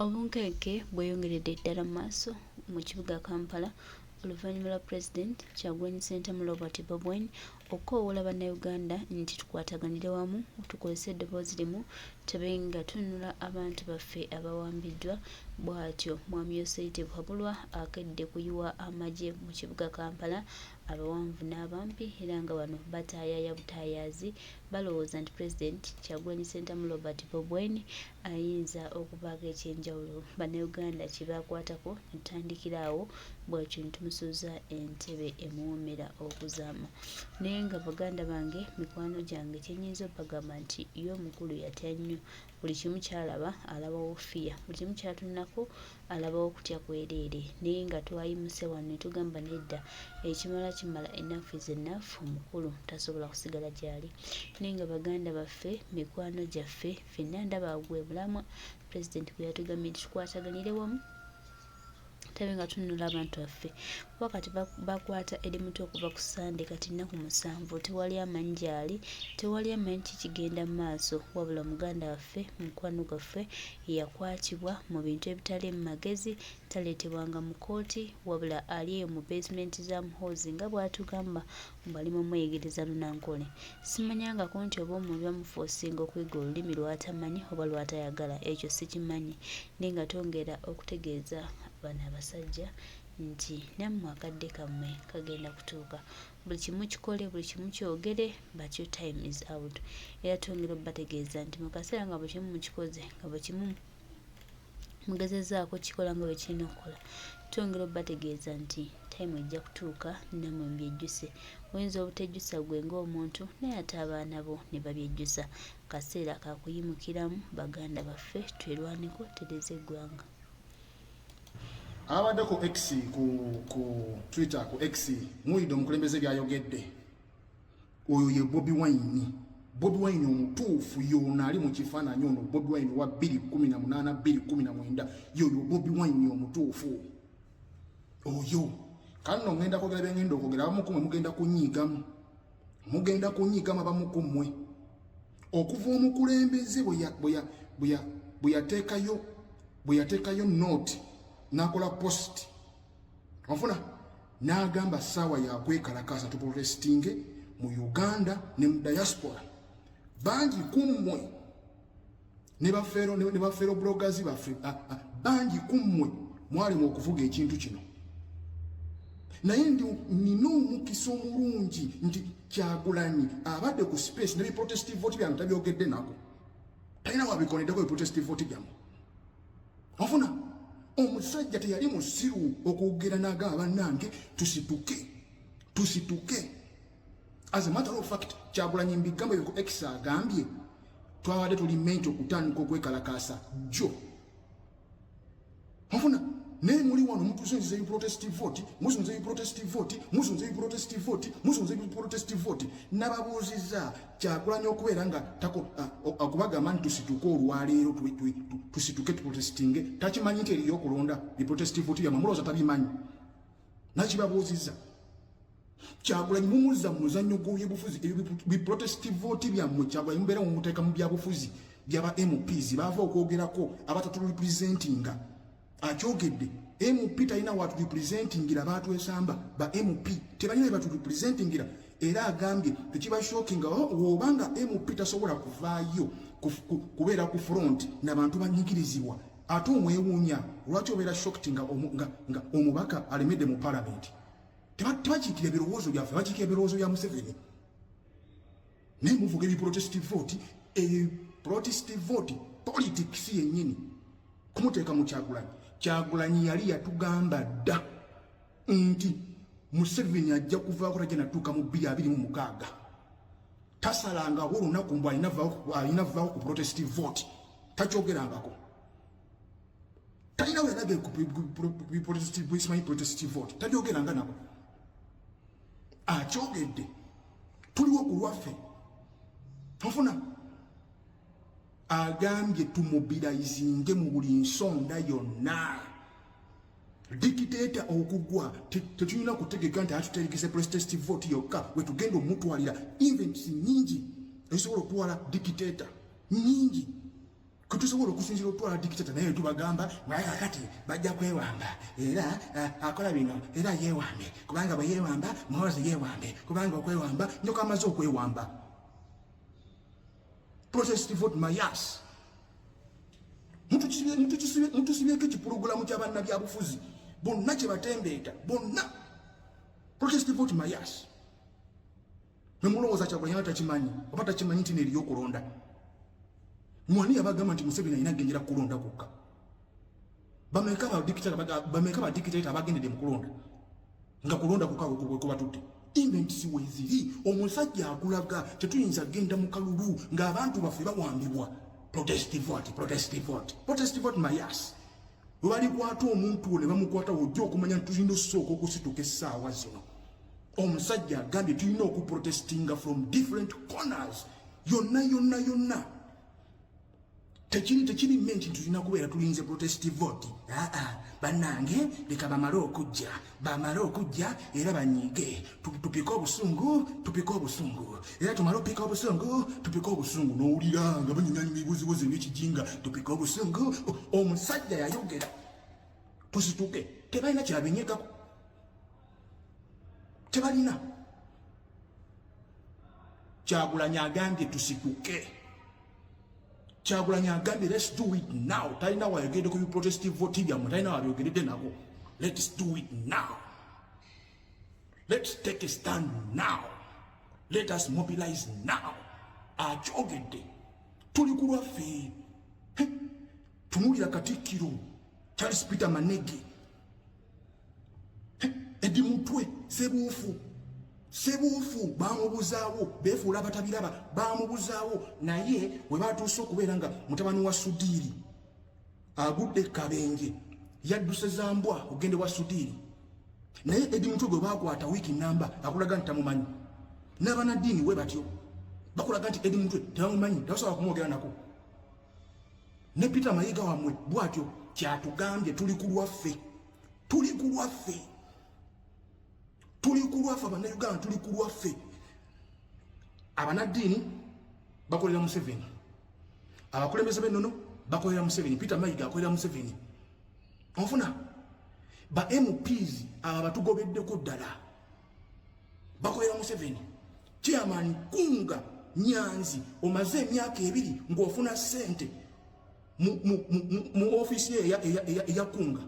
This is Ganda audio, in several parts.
Obunkenke bweyongeredde ddala mu maaso mu kibuga Kampala oluvannyuma lwa Pulezidenti Kyagulanyi Ssentamu Robert Bob Wine okukoowoola bannayuganda nti tukwataganire wamu tukozese eddoboozi limu tube nga tununula abantu baffe abawambiddwa. Bw'atyo Mwami Yoseite Buhabulwa akedde kuyiwa amagye mu kibuga Kampala abawanvu n'abampi era nga bano bataayaaya butaayaazi balowooza nti Pulezidenti Kyagulanyi Ssentamu Robert Bob Wine ayinza okubaako ekyenjawulo bannayuganda kye baakwatako ne tutandikira awo bw'atyo ne tumusuuza entebe emuwoomera okuzaama. Naye nga baganda bange mikwano gyange kye nnyinza obbagamba nti ye omukulu yatya nnyo buli kimu ky'alaba alabawo fiya buli kimu ky'atunulako alabawo kutya kwereere naye nga twayimuse wano ne tugamba nedda ekimala kimala enough is enough omukulu tasobola kusigala gy'ali. Naye nga baganda baffe mikwano gyaffe ffenna ndaba agwe bulamwa Pulezidenti bwe yatugambye nti tukwataganire wamu tabe nga tununula abantu baffe kuba kati bakwata eri muto okuva ku Sande kati nnaku 7 tewali amanyi gy'ali tewali amanyi kikigenda mu maaso wabula muganda waffe mukwano gwaffe yakwatibwa mu bintu ebitali mu magezi taleetebwanga mu kooti wabula ali eyo mu basement za muhoozi nga bw'atugamba bali mu mweyegereza lunankole. Simanyangako nti oba omuntu bamufoosinga okuyiga olulimi lw'atamanyi oba lw'atayagala ekyo sikimanyi naye nga twongera okutegeeza bano abasajja nti nammwe akadde kammwe kagenda kutuuka buli kimu kikole buli kimu kyogere but your time is out. Era twongera obbategeeza nti mu kaseera nga buli kimu mukikoze nga buli kimu mugezezaako kikola nga bwe kirina okukola twongera obbategeeza nti time ejja kutuuka nammwe mubyejjuse. Oyinza obutejjusa gwe ng'omuntu naye ate abaana bo ne babyejjusa. Kaseera kakuyimukiramu baganda baffe twerwaneko tereza eggwanga. Abadde ku X ku Twitter ku X muwulidde omukulembeze byayogedde oyo ye Bobi Wine. Bobi Wine omutuufu yono ali mu kifaananyi ono Bobi Wine wa 2018 2019 yoyo Bobi Wine omutuufu oyo kano ngenda kwogera byengenda okwogera abamukumwe mugenda kunyigamu abamukumwe okuva omukulembeze bwe yateekayo note nakola post ofuna n'agamba ssaawa yakwekalakasa tuprotestinge mu Uganda ne mu diaspora bangi kummwe ne bafeero bloggers baffe bangi kummwe mwali mu okuvuga ekintu kino naye nina omukisa omulungi nti Kyagulanyi abadde ku space ne protestive vote byange tabyogedde nako talina wabikoneddeko protestive vote byange ofuna omusajja teyali musiru okwogera n'agamba bannange tusituke. As a matter of fact Kyagulanyi mbigambo ebyo ku X agambye twabadde tuli mento okutandika okwekalakaasa jjo ofuna naye muli wano mutuzunziza protestive vote nababuuzizza Kyagulanyi okubeera nga okubagamba nti tusituke olwaleero tusituke tuprotestinge takimanyi nti eriyo okulonda protestive vote byamwe mulowooza tabimanyi nakibabuuzizza. Kyagulanyi mumuzza mu muzannyo gw'ebyobufuzi protestive vote byammwe Kyagulanyi mubeera mumuteeka mu byabufuzi byaba MPs baava okwogerako abataturepresentinga akyogedde MP talina watu representingira batwesamba ba MP tebalina batu representingira era agambye tekiba shocking obanga MP tasobola kuvaayo kubeera ku front n'abantu banyigirizibwa ate omwewuunya lwaki obeera shocked nga omubaka alemedde mu parliament. Tebakiikira ebirowoozo byaffe bakiikira ebirowoozo bya Museveni naye muvuga protestive vote politics yennyini kumuteeka mu Kyagulanyi. Kyagulanyi yali yatugamba dda nti Museveni ajja kuvaako tajja natuuka mu 2026 tasalangawo olunaku mbu alina vaawo ku protestive vote takyogerangako talina weyanage ku protestive vote talyogeranga nako akyogedde tuliwo ku lwaffe ofuna agambye tumobilizinge mu buli nsonda yonna dictator okugwa tetulina kutegeka nti atuterekese protestive vote yokka wetugenda omutwalira events nyingi ezisobola okutwala dictator nyingi kutusobola okusinzira otwala dikitata naye tubagamba ngaye kakati bajja kwewamba era akola bino era yeewambe kubanga bwe yeewamba muhozi yeewambe kubanga okwewamba njoka amaze okwewamba. Protest vote mayas. Mutusibyeko ekipulogulamu ky'abannabyabufuzi bonna kye batembeeta bonna. Protest vote mayas. Nemulowooza Kyagulanyi takimanyi oba takimanyi nti neeriyo okulonda. Mwani yabagamba nti Museveni alina agendera kulonda kokka. Bameka badikitata abagendedde mu kulonda nga kulonda kokka bwe batutte. Invents weziri omusajja akulaga tetuyinza genda mu kalulu ng'abantu baffe bawambibwa. Protest vote mayas. Bwe balikwata omuntu ne bamukwata ojja okumanya nti tulina okusooka okusituka essaawa zino. Omusajja agambye tulina okuprotestinga from different corners yonna. Tekiri menti tulina kubeera tulinze protest vote. Bannange leka bamale okujja era banyiige tupike obusungu era tumale opika obusungu tupike obusungu n'owulira nga banyinyanya ebibuzibuzi n'ekijinga tupike obusungu. Omusajja yayogera tusituke tebalina kyabenyegako tebalina. Kyagulanyi agambye tusituke. Kyagulanyi agambye let's do it now. Talina wayogedde ku protest vote byammwe talina wabyogedde nabo. Let's do it now. Let's take a stand now. Let us mobilize now. Akyogedde tuli ku lwaffe. Tunuulira Katikkiro Charles Peter Manege Eddi Mutwe Sebuufu bamubuzaawo beefuula abatabiraba bamubuzaawo naye we batuuse okubeera nga mutabani wa Sudiiri agudde Kabenje yadduse Zambwa ogende wa Sudiiri naye Eddi Mutwe gwe baakwata wiiki namba akulaga nti tamumanyi n'abanaddiini we batyo bakulaga nti Eddi Mutwe tebamumanyi tabasobola kumwogera nako ne Peter Mayiga wamwe bwatyo kyatugambye tuli ku lwaffe Abannayuganda tuli ku lwaffe. Abanaddiini bakolera Museveni, abakulembeze b'ennono bakolera Museveni, Peter Mayiga akolera Museveni. Onfuna ba MPs aba batugobeddeko ddala bakolera Museveni. Chairman Kunga Nyanzi omaze emyaka 2 ng'ofuna ssente mu ofisi eya Kunga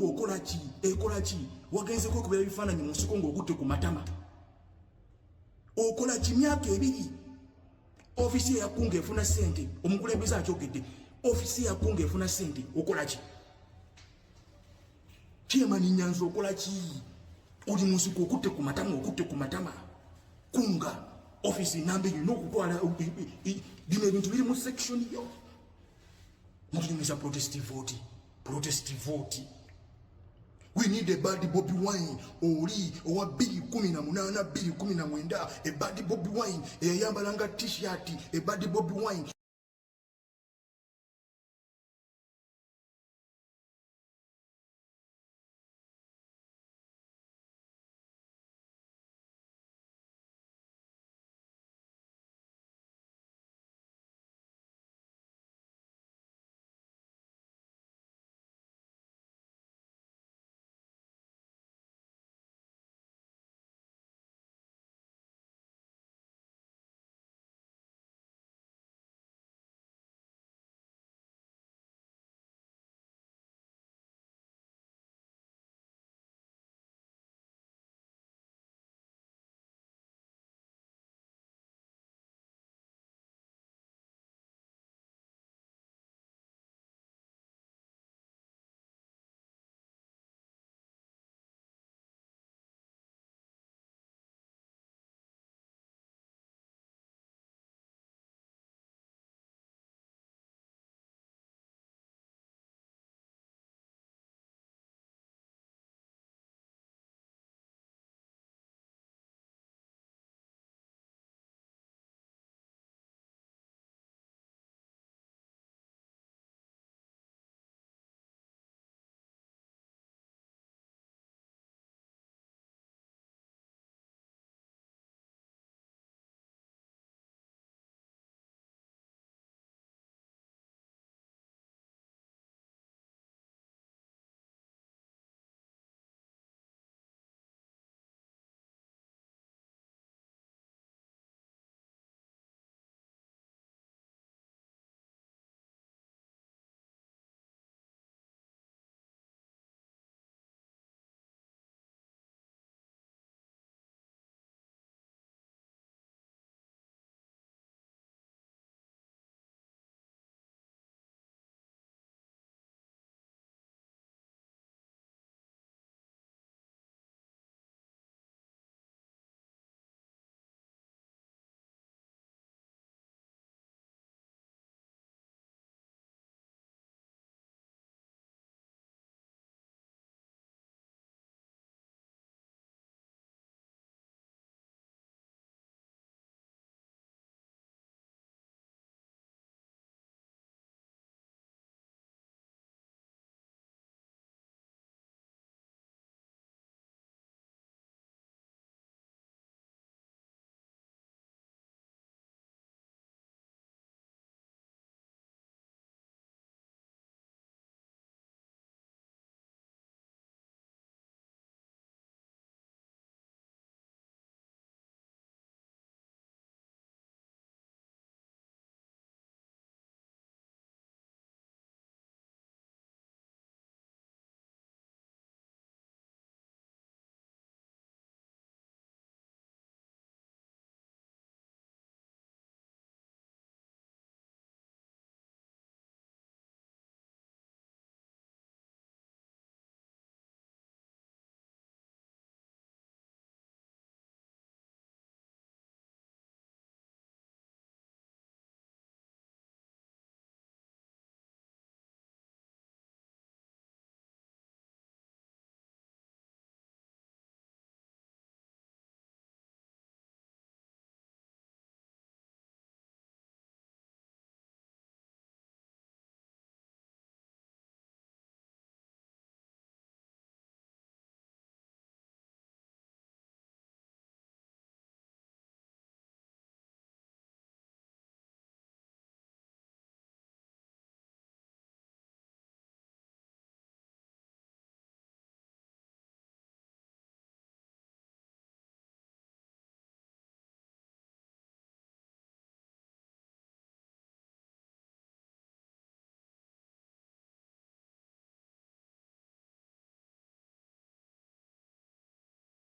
okola ki wagenze ko kubera bifaananyi mu nsiko ng'okutte ku matama okola ki myaka 2 ofisi eya Kunga efuna ssente omukulembeze akyogedde ofisi eya Kunga efuna ssente okola ki Chairman Nyanzi okola ki oli mu nsiko okutte ku matama Kunga ofisi nambe y'okutwala bino ebintu biri mu section yo mutunyumiza protest vote. We need a bad Bobi Wine oli owa 2018 2019 a bad Bobi Wine eyayambalanga t-shirt a bad Bobi Wine